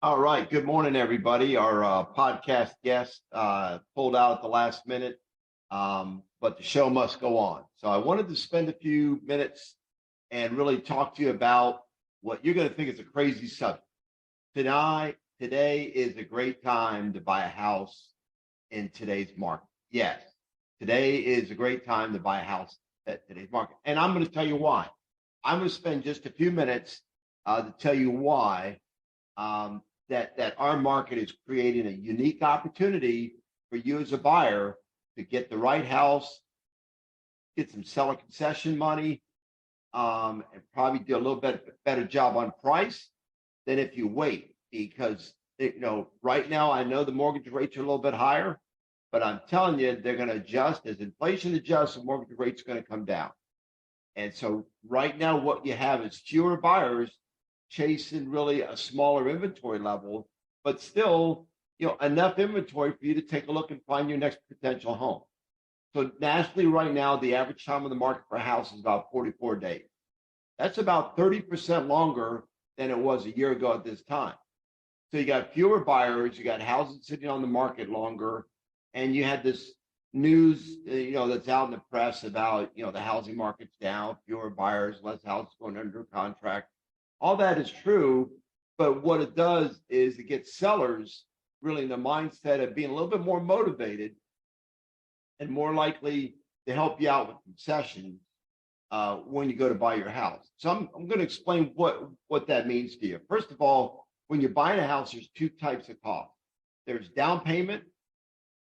All right. Good morning, everybody. Our podcast guest pulled out at the last minute, but the show must go on. So I wanted to spend a few minutes and really talk to you about what you're going to think is a crazy subject. Today is a great time to buy a house in today's market. Yes, today is a great time to buy a house at today's market. And I'm going to tell you why. I'm going to spend just a few minutes to tell you why um, that our market is creating a unique opportunity for you as a buyer to get the right house, get some seller concession money, and probably do a little bit better job on price than if you wait. Because right now I know the mortgage rates are a little bit higher, but I'm telling you they're going to adjust as inflation adjusts. The mortgage rates are going to come down. And so right now, what you have is fewer buyers chasing really a smaller inventory level, but still, enough inventory for you to take a look and find your next potential home. So nationally, right now, the average time on the market for a house is about 44 days. That's about 30% longer than it was a year ago at this time. So you got fewer buyers, you got houses sitting on the market longer, and you had this news, that's out in the press about, the housing market's down, fewer buyers, less houses going under contract. All that is true, but what it does is it gets sellers really in the mindset of being a little bit more motivated and more likely to help you out with concessions when you go to buy your house. So I'm going to explain what that means to you. First of all, when you're buying a house, there's two types of costs. There's down payment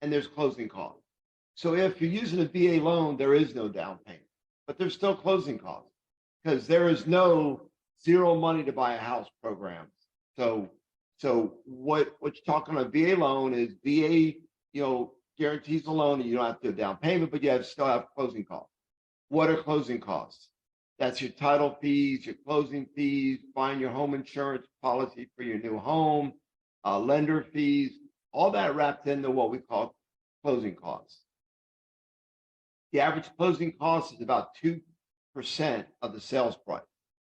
and there's closing costs. So if you're using a VA loan, there is no down payment, but there's still closing costs because there is no zero money to buy a house program. So what you're talking on a VA loan is VA, guarantees the loan and you don't have to do a down payment, but you still have closing costs. What are closing costs? That's your title fees, your closing fees, buying your home insurance policy for your new home, lender fees, all that wrapped into what we call closing costs. The average closing cost is about 2% of the sales price.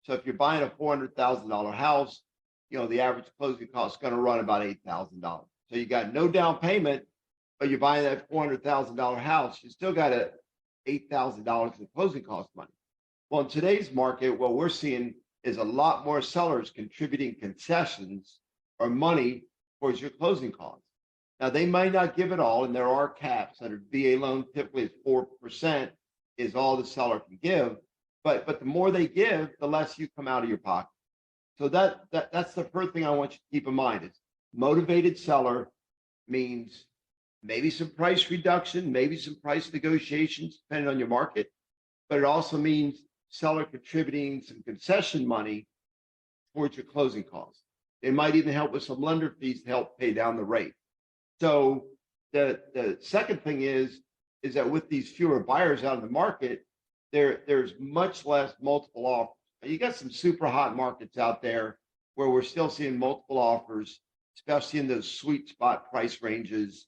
So if you're buying a $400,000 house, the average closing cost is going to run about $8,000. So you got no down payment, but you're buying that $400,000 house, you still got $8,000 in closing cost money. Well, in today's market, what we're seeing is a lot more sellers contributing concessions or money towards your closing costs. Now, they might not give it all, and there are caps under VA loan. Typically, it's 4% is all the seller can give. But the more they give, the less you come out of your pocket. So that's the first thing I want you to keep in mind is motivated seller means maybe some price reduction, maybe some price negotiations, depending on your market. But it also means seller contributing some concession money towards your closing costs. They might even help with some lender fees to help pay down the rate. So the second thing is that with these fewer buyers out in the market, there's much less multiple offers. You got some super hot markets out there where we're still seeing multiple offers, especially in those sweet spot price ranges,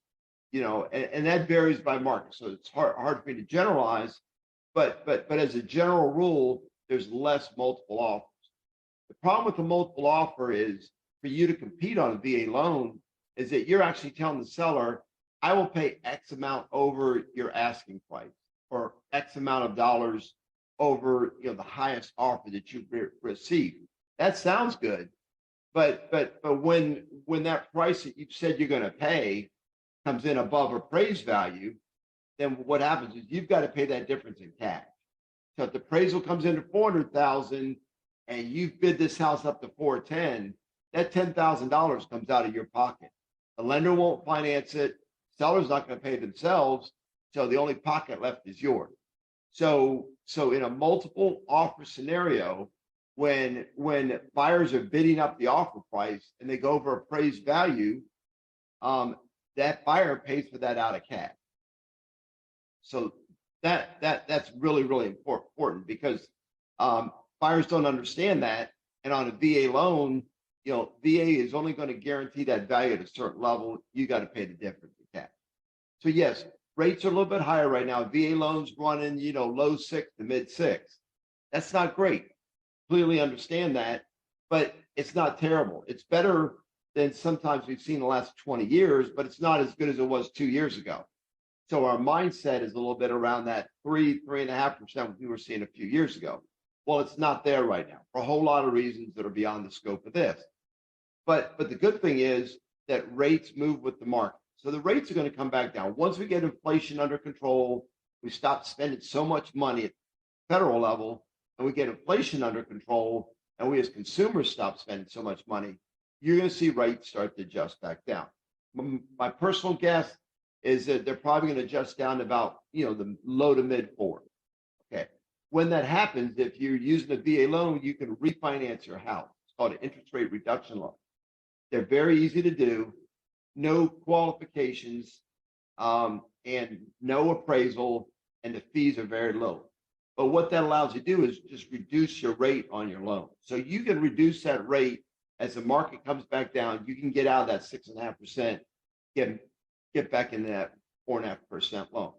and that varies by market. So it's hard for me to generalize, but as a general rule, there's less multiple offers. The problem with the multiple offer is for you to compete on a VA loan is that you're actually telling the seller, I will pay X amount over your asking price or X amount of dollars over the highest offer that you've received. That sounds good, but when that price that you've said you're going to pay comes in above appraised value, then what happens is you've got to pay that difference in cash. So if the appraisal comes in at 400,000 and you've bid this house up to 410, that $10,000 comes out of your pocket. The lender won't finance it. Seller's not going to pay themselves. So the only pocket left is yours. So in a multiple offer scenario, when buyers are bidding up the offer price and they go over appraised value, that buyer pays for that out of cash. So that's really, really important because buyers don't understand that. And on a VA loan, VA is only going to guarantee that value at a certain level. You got to pay the difference in cash. So yes, rates are a little bit higher right now. VA loans running, low 6 to mid 6. That's not great. Clearly understand that, but it's not terrible. It's better than sometimes we've seen the last 20 years, but it's not as good as it was 2 years ago. So our mindset is a little bit around that 3.5% we were seeing a few years ago. Well, it's not there right now for a whole lot of reasons that are beyond the scope of this. But the good thing is that rates move with the market. So the rates are going to come back down. Once we get inflation under control, we stop spending so much money at the federal level, and we get inflation under control, and we as consumers stop spending so much money, you're going to see rates start to adjust back down. My personal guess is that they're probably going to adjust down to about, the low to mid fours. Okay. When that happens, if you're using a VA loan, you can refinance your house. It's called an interest rate reduction loan. They're very easy to do, no qualifications, and no appraisal, and the fees are very low. But what that allows you to do is just reduce your rate on your loan. So you can reduce that rate as the market comes back down. You can get out of that 6.5%, get back in that 4.5% loan.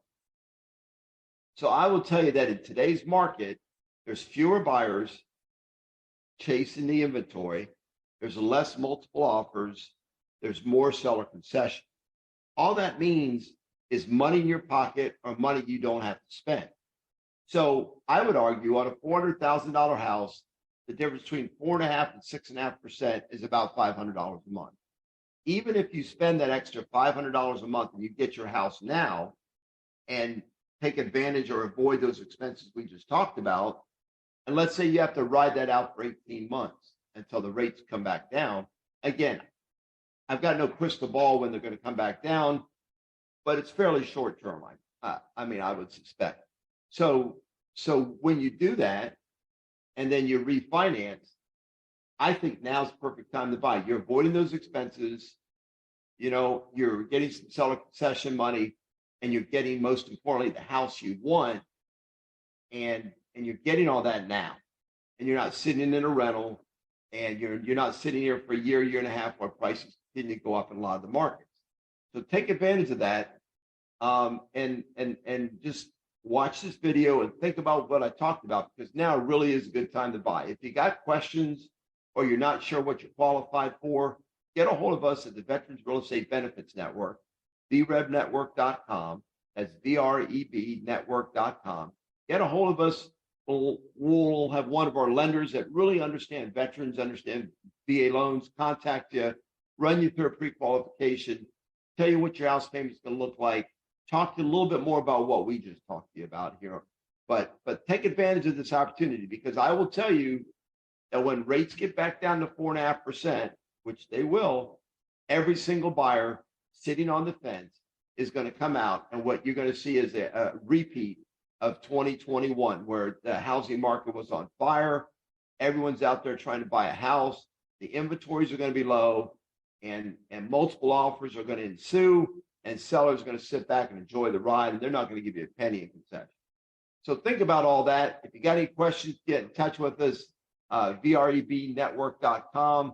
So I will tell you that in today's market, there's fewer buyers chasing the inventory. There's less multiple offers. There's more seller concession. All that means is money in your pocket or money you don't have to spend. So I would argue on a $400,000 house, the difference between 4.5% and 6.5% is about $500 a month. Even if you spend that extra $500 a month and you get your house now and take advantage or avoid those expenses we just talked about, and let's say you have to ride that out for 18 months until the rates come back down. Again, I've got no crystal ball when they're going to come back down, but it's fairly short term. I would suspect. So when you do that and then you refinance, I think now's the perfect time to buy. You're avoiding those expenses. You're getting some seller concession money, and you're getting, most importantly, the house you want. And you're getting all that now. And you're not sitting in a rental, and you're not sitting here for a year and a half while prices continue to go up in a lot of the markets. So take advantage of that, and just watch this video and think about what I talked about, because now really is a good time to buy. If you got questions or you're not sure what you're qualified for, get a hold of us at the Veterans Real Estate Benefits Network, VREBnetwork.com. That's VREB network.com. Get a hold of us. We'll have one of our lenders that really understand veterans, understand VA loans, contact you, run you through a pre-qualification, tell you what your house payment is going to look like, talk to you a little bit more about what we just talked to you about here. But take advantage of this opportunity, because I will tell you that when rates get back down to 4.5%, which they will, every single buyer sitting on the fence is going to come out. And what you're going to see is a repeat of 2021, where the housing market was on fire. Everyone's out there trying to buy a house. The inventories are going to be low, and multiple offers are going to ensue, and sellers are going to sit back and enjoy the ride, and they're not going to give you a penny in concession. So think about all that. If you got any questions, get in touch with us, VREBnetwork.com.